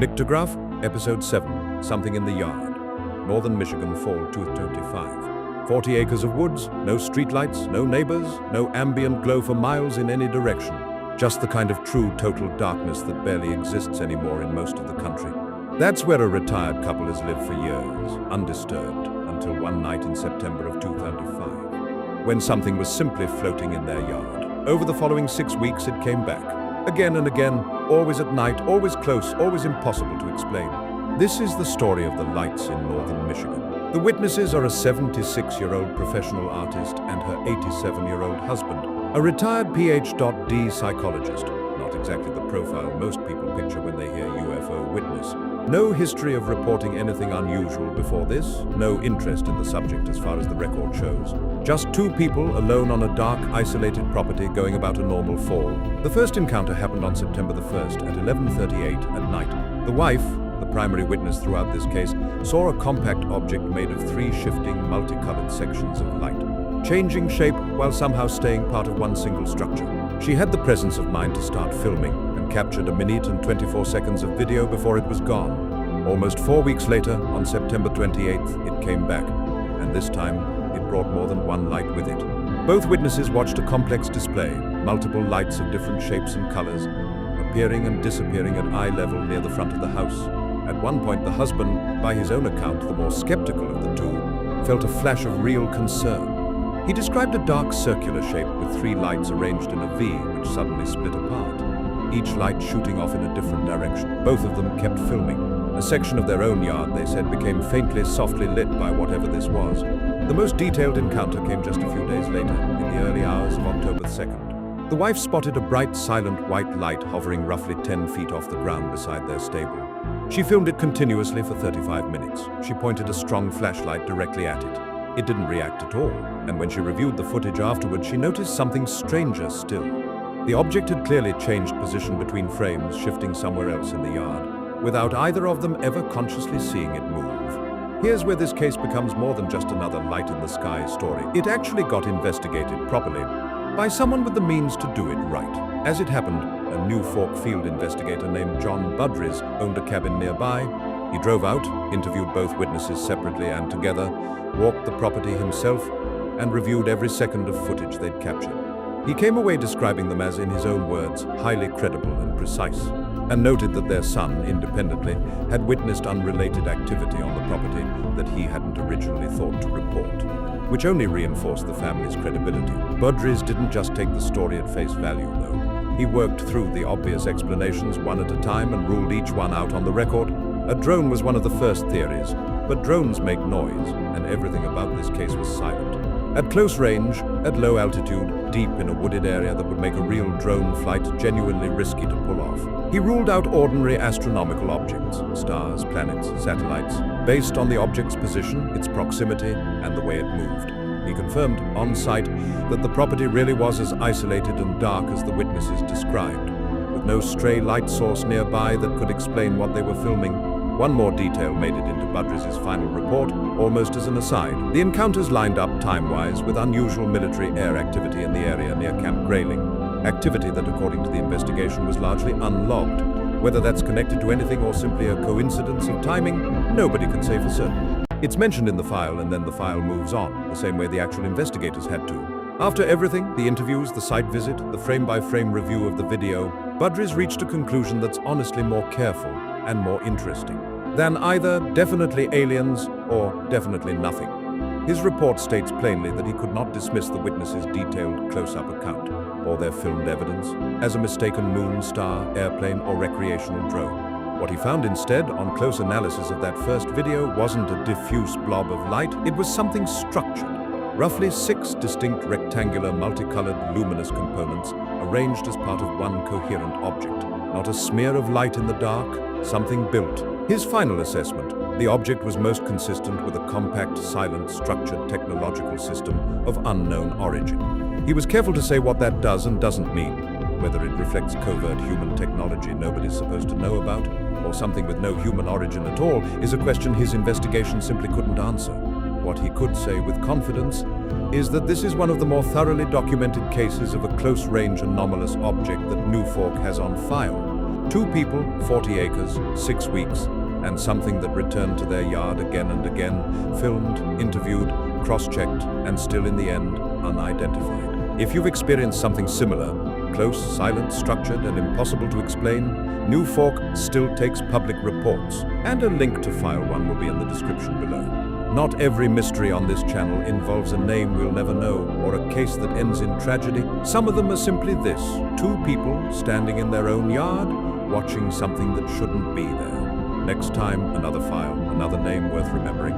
Nyctography, Episode 7, Something in the Yard. Northern Michigan, Fall 2025. 40 acres of woods, no streetlights, no neighbors, no ambient glow for miles in any direction. Just the kind of true total darkness that barely exists anymore in most of the country. That's where a retired couple has lived for years, undisturbed, until one night in September of 2005, when something was simply floating in their yard. Over the following 6 weeks, it came back. Again and again, always at night, always close, always impossible to explain. This is the story of the lights in northern Michigan. The witnesses are a 76-year-old professional artist and her 87-year-old husband, a retired Ph.D. psychologist. Not exactly the profile most people picture when they hear UFO witness. No history of reporting anything unusual before this, no interest in the subject as far as the record shows. Just two people alone on a dark, isolated property going about a normal fall. The first encounter happened on September the 1st at 11:38 at night. The wife, the primary witness throughout this case, saw a compact object made of three shifting, multicolored sections of light, changing shape while somehow staying part of one single structure. She had the presence of mind to start filming and captured a minute and 24 seconds of video before it was gone. Almost 4 weeks later, on September 28th, it came back, and this time it brought more than one light with it. Both witnesses watched a complex display, multiple lights of different shapes and colors, appearing and disappearing at eye level near the front of the house. At one point, the husband, by his own account the more skeptical of the two, felt a flash of real concern. He described a dark circular shape with three lights arranged in a V which suddenly split apart, each light shooting off in a different direction. Both of them kept filming. A section of their own yard, they said, became faintly, softly lit by whatever this was. The most detailed encounter came just a few days later, in the early hours of October 2nd. The wife spotted a bright, silent white light hovering roughly 10 feet off the ground beside their stable. She filmed it continuously for 35 minutes. She pointed a strong flashlight directly at it. It didn't react at all, and when she reviewed the footage afterward, she noticed something stranger still. The object had clearly changed position between frames, shifting somewhere else in the yard, without either of them ever consciously seeing it move. Here's where this case becomes more than just another light-in-the-sky story. It actually got investigated properly by someone with the means to do it right. As it happened, a New Fork field investigator named John Budries owned a cabin nearby. He drove out, interviewed both witnesses separately and together, walked the property himself, and reviewed every second of footage they'd captured. He came away describing them as, in his own words, highly credible and precise, and noted that their son, independently, had witnessed unrelated activity on the property that he hadn't originally thought to report, which only reinforced the family's credibility. Budries didn't just take the story at face value, though. He worked through the obvious explanations one at a time and ruled each one out on the record. A drone was one of the first theories, but drones make noise, and everything about this case was silent. At close range, at low altitude, deep in a wooded area that would make a real drone flight genuinely risky to pull off. He ruled out ordinary astronomical objects, stars, planets, satellites, based on the object's position, its proximity, and the way it moved. He confirmed, on site, that the property really was as isolated and dark as the witnesses described, with no stray light source nearby that could explain what they were filming. One more detail made it into Budries' final report, almost as an aside. The encounters lined up time-wise with unusual military air activity in the area near Camp Grayling, activity that, according to the investigation, was largely unlogged. Whether that's connected to anything or simply a coincidence of timing, nobody can say for certain. It's mentioned in the file, and then the file moves on, the same way the actual investigators had to. After everything, the interviews, the site visit, the frame-by-frame review of the video, Budries reached a conclusion that's honestly more careful and more interesting than either definitely aliens or definitely nothing. His report states plainly that he could not dismiss the witnesses' detailed close-up account or their filmed evidence as a mistaken moon, star, airplane, or recreational drone. What he found instead, on close analysis of that first video, wasn't a diffuse blob of light, it was something structured. Roughly 6 distinct rectangular, multicolored, luminous components arranged as part of one coherent object. Not a smear of light in the dark, something built. His final assessment, the object was most consistent with a compact, silent, structured technological system of unknown origin. He was careful to say what that does and doesn't mean, whether it reflects covert human technology nobody's supposed to know about, or something with no human origin at all, is a question his investigation simply couldn't answer. What he could say with confidence is that this is one of the more thoroughly documented cases of a close-range anomalous object that New Fork has on file. 2 people, 40 acres, 6 weeks, and something that returned to their yard again and again, filmed, interviewed, cross-checked, and still in the end, unidentified. If you've experienced something similar, close, silent, structured, and impossible to explain, New Fork still takes public reports, and a link to file one will be in the description below. Not every mystery on this channel involves a name we'll never know or a case that ends in tragedy. Some of them are simply this: 2 people standing in their own yard, watching something that shouldn't be there. Next time, another file, another name worth remembering.